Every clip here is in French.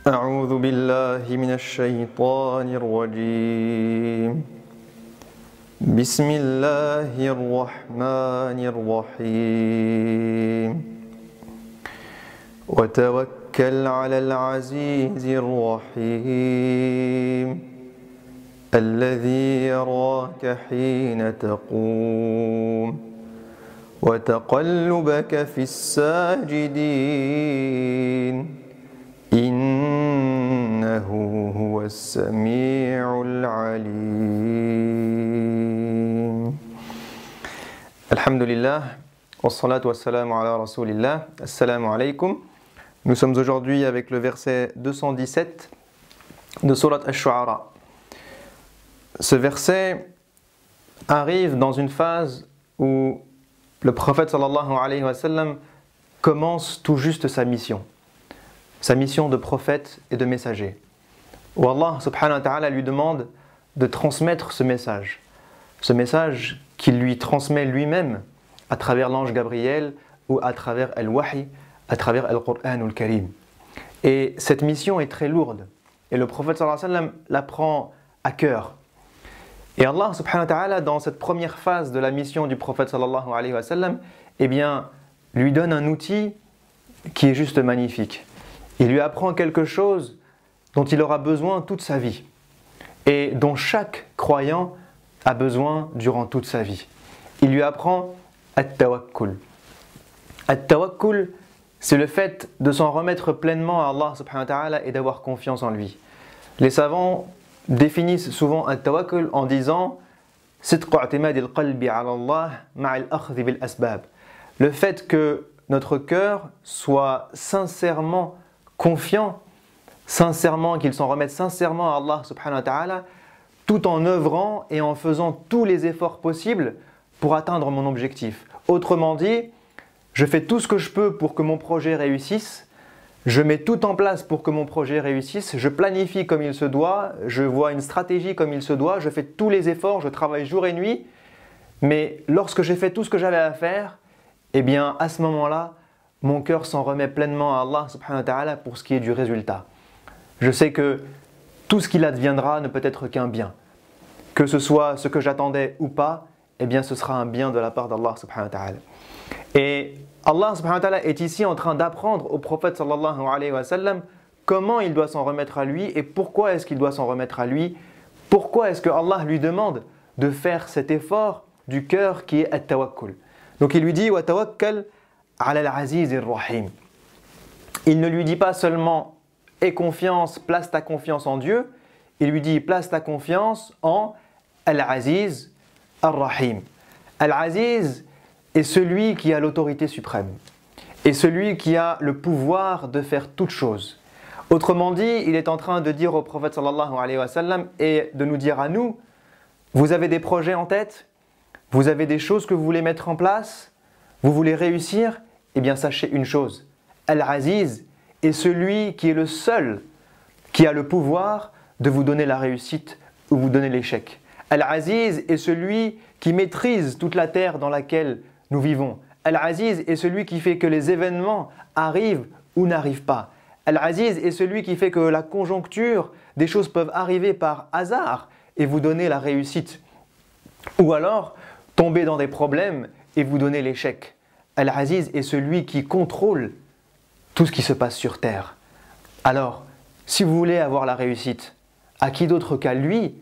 أعوذ بالله من الشيطان الرجيم بسم الله الرحمن الرحيم وتوكل على العزيز الرحيم الذي يراك حين تقوم وتقلبك في الساجدين إنه هو السميع العليم الحمد لله والصلاة والسلام على رسول الله Assalamu alaykum. Nous sommes aujourd'hui avec le verset 217 de Surat Ash-Shu'ara. Ce verset arrive dans une phase où le prophète sallallahu alayhi wa sallam commence tout juste sa mission de prophète et de messager, où Allah subhanahu wa ta'ala lui demande de transmettre ce message qu'il lui transmet lui-même à travers l'ange Gabriel ou à travers Al-Wahy, à travers Al-Qur'an al-Karim. Et cette mission est très lourde et le prophète sallallahu alayhi wa sallam la prend à cœur. Et Allah subhanahu wa ta'ala, dans cette première phase de la mission du prophète sallallahu alayhi wa sallam, lui donne un outil qui est juste magnifique. Il lui apprend quelque chose dont il aura besoin toute sa vie et dont chaque croyant a besoin durant toute sa vie. Il lui apprend At-Tawakkul. At-Tawakkul, c'est le fait de s'en remettre pleinement à Allah subhanahu wa ta'ala et d'avoir confiance en lui. Les savants définissent souvent At-Tawakkul en disant Sidqu i'timadi al-qalbi 'ala Allah ma'a al-akhdh bil asbab. Le fait que notre cœur soit sincèrement confiant, qu'il s'en remette sincèrement à Allah subhanahu wa ta'ala, tout en œuvrant et en faisant tous les efforts possibles pour atteindre mon objectif. Autrement dit, je fais tout ce que je peux pour que mon projet réussisse, je mets tout en place pour que mon projet réussisse, je planifie comme il se doit, je vois une stratégie comme il se doit, je fais tous les efforts, je travaille jour et nuit, mais lorsque j'ai fait tout ce que j'avais à faire, à ce moment-là, mon cœur s'en remet pleinement à Allah subhanahu wa ta'ala pour ce qui est du résultat. Je sais que tout ce qu'il adviendra ne peut être qu'un bien. Que ce soit ce que j'attendais ou pas, ce sera un bien de la part d'Allah subhanahu wa ta'ala. Et Allah subhanahu wa ta'ala est ici en train d'apprendre au prophète sallallahu alayhi wa sallam comment il doit s'en remettre à lui et pourquoi est-ce qu'il doit s'en remettre à lui. Pourquoi est-ce que Allah lui demande de faire cet effort du cœur qui est at-tawakkul. Donc il lui dit « Wa tawakkal » al-Aziz ar-Rahim. Il ne lui dit pas seulement « aie confiance, place ta confiance en Dieu », il lui dit « place ta confiance en Al-Aziz ar-Rahim ». Al-Aziz est celui qui a l'autorité suprême, et celui qui a le pouvoir de faire toutes choses. Autrement dit, il est en train de dire au prophète sallallahu alayhi wa sallam et de nous dire à nous, vous avez des projets en tête, vous avez des choses que vous voulez mettre en place, vous voulez réussir, sachez une chose, Al-Aziz est celui qui est le seul qui a le pouvoir de vous donner la réussite ou vous donner l'échec. Al-Aziz est celui qui maîtrise toute la terre dans laquelle nous vivons. Al-Aziz est celui qui fait que les événements arrivent ou n'arrivent pas. Al-Aziz est celui qui fait que la conjoncture des choses peuvent arriver par hasard et vous donner la réussite. Ou alors tomber dans des problèmes et vous donner l'échec. Al-Aziz est celui qui contrôle tout ce qui se passe sur terre. Alors, si vous voulez avoir la réussite, à qui d'autre qu'à lui,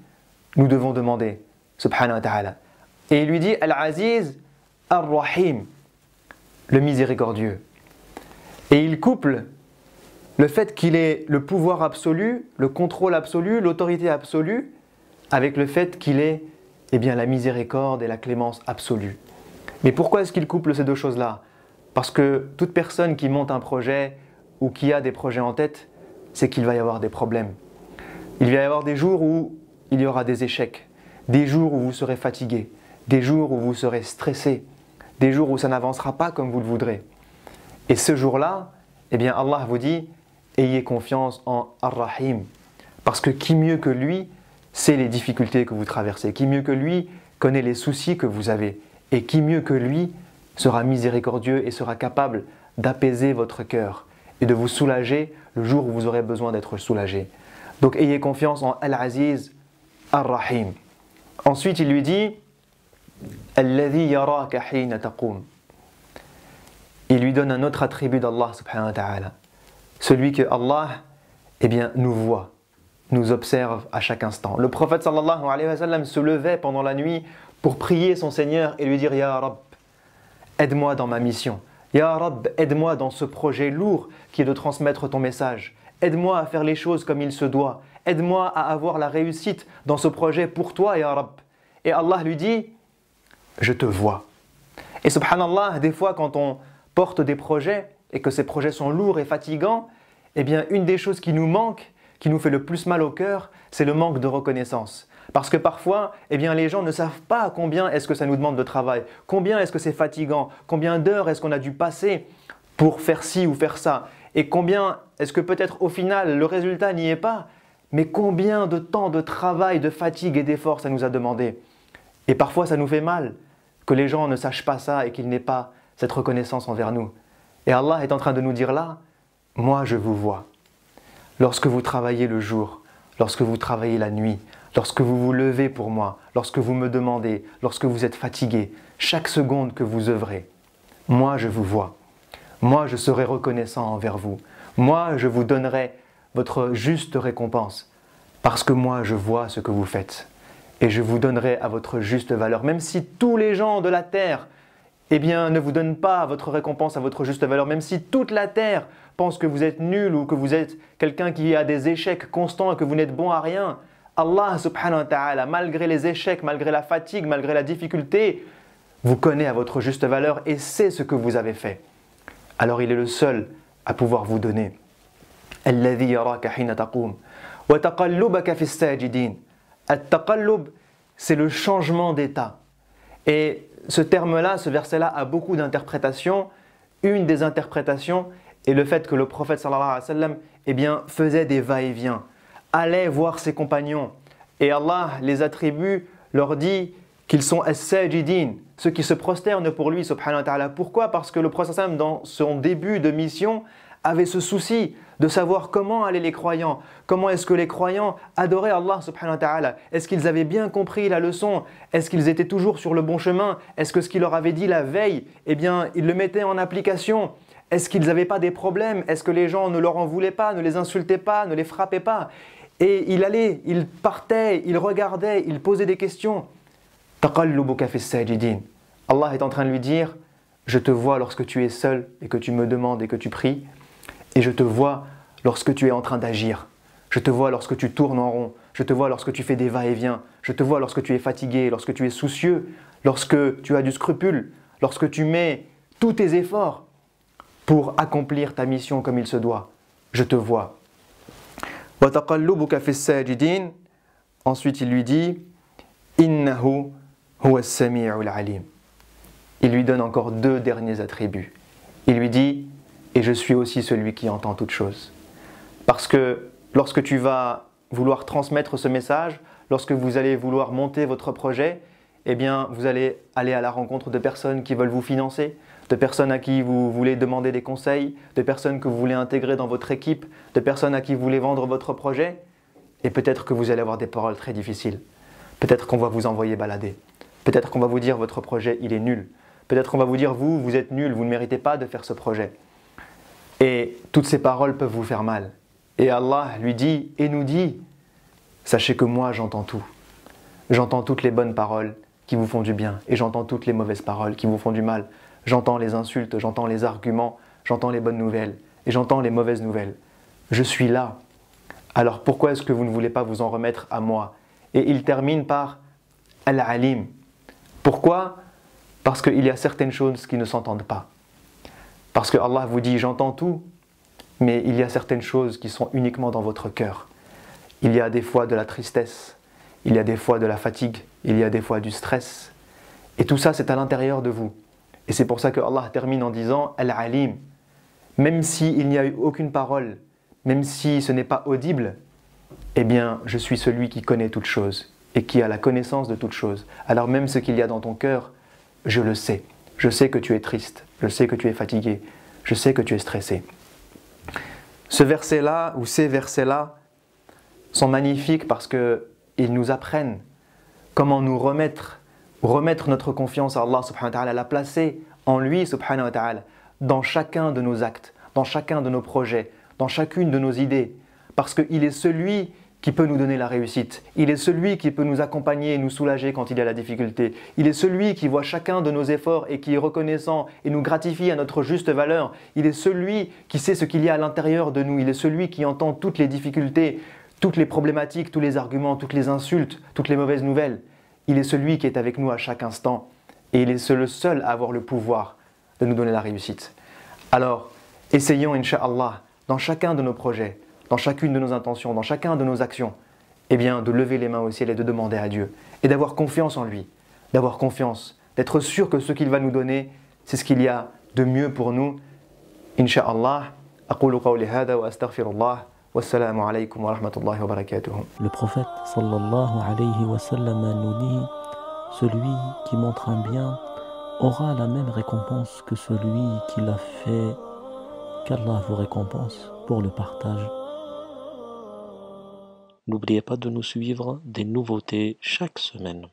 nous devons demander, subhanahu wa ta'ala. Et il lui dit Al-Aziz ar-Rahim, le miséricordieux. Et il couple le fait qu'il ait le pouvoir absolu, le contrôle absolu, l'autorité absolue, avec le fait qu'il ait la miséricorde et la clémence absolue. Mais pourquoi est-ce qu'il couple ces deux choses-là? Parce que toute personne qui monte un projet ou qui a des projets en tête, c'est qu'il va y avoir des problèmes. Il va y avoir des jours où il y aura des échecs, des jours où vous serez fatigué, des jours où vous serez stressé, des jours où ça n'avancera pas comme vous le voudrez. Et ce jour-là, Allah vous dit, ayez confiance en Ar-Rahim. Parce que qui mieux que lui sait les difficultés que vous traversez, qui mieux que lui connaît les soucis que vous avez, et qui mieux que lui sera miséricordieux et sera capable d'apaiser votre cœur et de vous soulager le jour où vous aurez besoin d'être soulagé. Donc ayez confiance en Al-Aziz Ar-Rahim. Ensuite, il lui dit Alladhi yaraka hina taqum. Il lui donne un autre attribut d'Allah subhanahu wa ta'ala. Celui que Allah nous voit, nous observe à chaque instant. Le prophète sallallahu alayhi wa sallam se levait pendant la nuit pour prier son Seigneur et lui dire Ya Rabb, aide-moi dans ma mission. Ya Rabb, aide-moi dans ce projet lourd qui est de transmettre ton message. Aide-moi à faire les choses comme il se doit. Aide-moi à avoir la réussite dans ce projet pour toi, Ya Rabb. Et Allah lui dit, je te vois. Et subhanallah, des fois quand on porte des projets et que ces projets sont lourds et fatigants, une des choses qui nous manque, qui nous fait le plus mal au cœur, c'est le manque de reconnaissance. Parce que parfois, les gens ne savent pas combien est-ce que ça nous demande de travail, combien est-ce que c'est fatigant, combien d'heures est-ce qu'on a dû passer pour faire ci ou faire ça, et combien est-ce que peut-être au final le résultat n'y est pas, mais combien de temps de travail, de fatigue et d'effort ça nous a demandé. Et parfois ça nous fait mal que les gens ne sachent pas ça et qu'ils n'aient pas cette reconnaissance envers nous. Et Allah est en train de nous dire là, moi je vous vois. Lorsque vous travaillez le jour, lorsque vous travaillez la nuit, lorsque vous vous levez pour moi, lorsque vous me demandez, lorsque vous êtes fatigué, chaque seconde que vous œuvrez, moi je vous vois. Moi je serai reconnaissant envers vous. Moi je vous donnerai votre juste récompense. Parce que moi je vois ce que vous faites. Et je vous donnerai à votre juste valeur. Même si tous les gens de la terre ne vous donnent pas votre récompense à votre juste valeur. Même si toute la terre pense que vous êtes nul ou que vous êtes quelqu'un qui a des échecs constants et que vous n'êtes bon à rien. Allah subhanahu wa ta'ala, malgré les échecs, malgré la fatigue, malgré la difficulté, vous connaît à votre juste valeur et sait ce que vous avez fait. Alors il est le seul à pouvoir vous donner. Alladhi yaraka hina taqum wa taqallubaka fi as-sajidin. At-taqallub, c'est le changement d'état. Et ce terme-là, ce verset-là a beaucoup d'interprétations. Une des interprétations est le fait que le prophète sallallahu alayhi wa sallam faisait des va-et-vient, allait voir ses compagnons. Et Allah les attribue, leur dit qu'ils sont as-sajidin, ceux qui se prosternent pour lui, subhanahu wa ta'ala. Pourquoi? Parce que le prophète sallallahu alayhi wa sallam, dans son début de mission, avait ce souci de savoir comment allaient les croyants, comment est-ce que les croyants adoraient Allah subhanahu wa ta'ala. Est-ce qu'ils avaient bien compris la leçon? Est-ce qu'ils étaient toujours sur le bon chemin? Est-ce que ce qu'il leur avait dit la veille, ils le mettaient en application? Est-ce qu'ils n'avaient pas des problèmes? Est-ce que les gens ne leur en voulaient pas, ne les insultaient pas, ne les frappaient pas? Et il allait, il partait, il regardait, il posait des questions. Taqallubuka fi as-sajidin. Allah est en train de lui dire, je te vois lorsque tu es seul et que tu me demandes et que tu pries. Et je te vois lorsque tu es en train d'agir. Je te vois lorsque tu tournes en rond. Je te vois lorsque tu fais des va-et-vient. Je te vois lorsque tu es fatigué, lorsque tu es soucieux, lorsque tu as du scrupule, lorsque tu mets tous tes efforts pour accomplir ta mission comme il se doit. Je te vois. Wa taqallubuka fi as-sajidin. Ensuite, il lui dit Innahu huwa as-sami'ul alim. Il lui donne encore deux derniers attributs. Il lui dit et je suis aussi celui qui entend toutes choses. Parce que lorsque tu vas vouloir transmettre ce message, lorsque vous allez vouloir monter votre projet, vous allez aller à la rencontre de personnes qui veulent vous financer, de personnes à qui vous voulez demander des conseils, de personnes que vous voulez intégrer dans votre équipe, de personnes à qui vous voulez vendre votre projet. Et peut-être que vous allez avoir des paroles très difficiles. Peut-être qu'on va vous envoyer balader. Peut-être qu'on va vous dire votre projet il est nul. Peut-être qu'on va vous dire vous êtes nul, vous ne méritez pas de faire ce projet. Et toutes ces paroles peuvent vous faire mal. Et Allah lui dit et nous dit, sachez que moi j'entends tout. J'entends toutes les bonnes paroles qui vous font du bien et j'entends toutes les mauvaises paroles qui vous font du mal. J'entends les insultes, j'entends les arguments, j'entends les bonnes nouvelles et j'entends les mauvaises nouvelles. Je suis là. Alors pourquoi est-ce que vous ne voulez pas vous en remettre à moi? Et il termine par Al-Alim. Pourquoi? Parce qu'il y a certaines choses qui ne s'entendent pas. Parce que Allah vous dit, j'entends tout, mais il y a certaines choses qui sont uniquement dans votre cœur. Il y a des fois de la tristesse, il y a des fois de la fatigue, il y a des fois du stress. Et tout ça, c'est à l'intérieur de vous. Et c'est pour ça que Allah termine en disant, Al-Alim. Même s'il n'y a eu aucune parole, même si ce n'est pas audible, je suis celui qui connaît toutes choses et qui a la connaissance de toutes choses. Alors même ce qu'il y a dans ton cœur, je le sais. Je sais que tu es triste, je sais que tu es fatigué, je sais que tu es stressé. Ce verset-là, ou ces versets-là, sont magnifiques parce qu'ils nous apprennent comment nous remettre notre confiance à Allah subhanahu wa ta'ala, la placer en lui subhanahu wa ta'ala, dans chacun de nos actes, dans chacun de nos projets, dans chacune de nos idées. Parce qu'il est celui qui peut nous donner la réussite. Il est celui qui peut nous accompagner et nous soulager quand il y a la difficulté. Il est celui qui voit chacun de nos efforts et qui est reconnaissant et nous gratifie à notre juste valeur. Il est celui qui sait ce qu'il y a à l'intérieur de nous. Il est celui qui entend toutes les difficultés, toutes les problématiques, tous les arguments, toutes les insultes, toutes les mauvaises nouvelles. Il est celui qui est avec nous à chaque instant. Et il est le seul à avoir le pouvoir de nous donner la réussite. Alors, essayons, Inch'Allah, dans chacun de nos projets, dans chacune de nos intentions, dans chacun de nos actions, eh bien, de lever les mains au ciel et de demander à Dieu. Et d'avoir confiance en lui, d'avoir confiance, d'être sûr que ce qu'il va nous donner, c'est ce qu'il y a de mieux pour nous. Inch'Allah, aqulu qawli hada wa astaghfirullah. Wassalamu alaykum wa rahmatullahi wa barakatuh. Le prophète sallallahu alayhi wa sallam nous dit, celui qui montre un bien aura la même récompense que celui qui l'a fait, qu'Allah vous récompense pour le partage. N'oubliez pas de nous suivre, des nouveautés chaque semaine.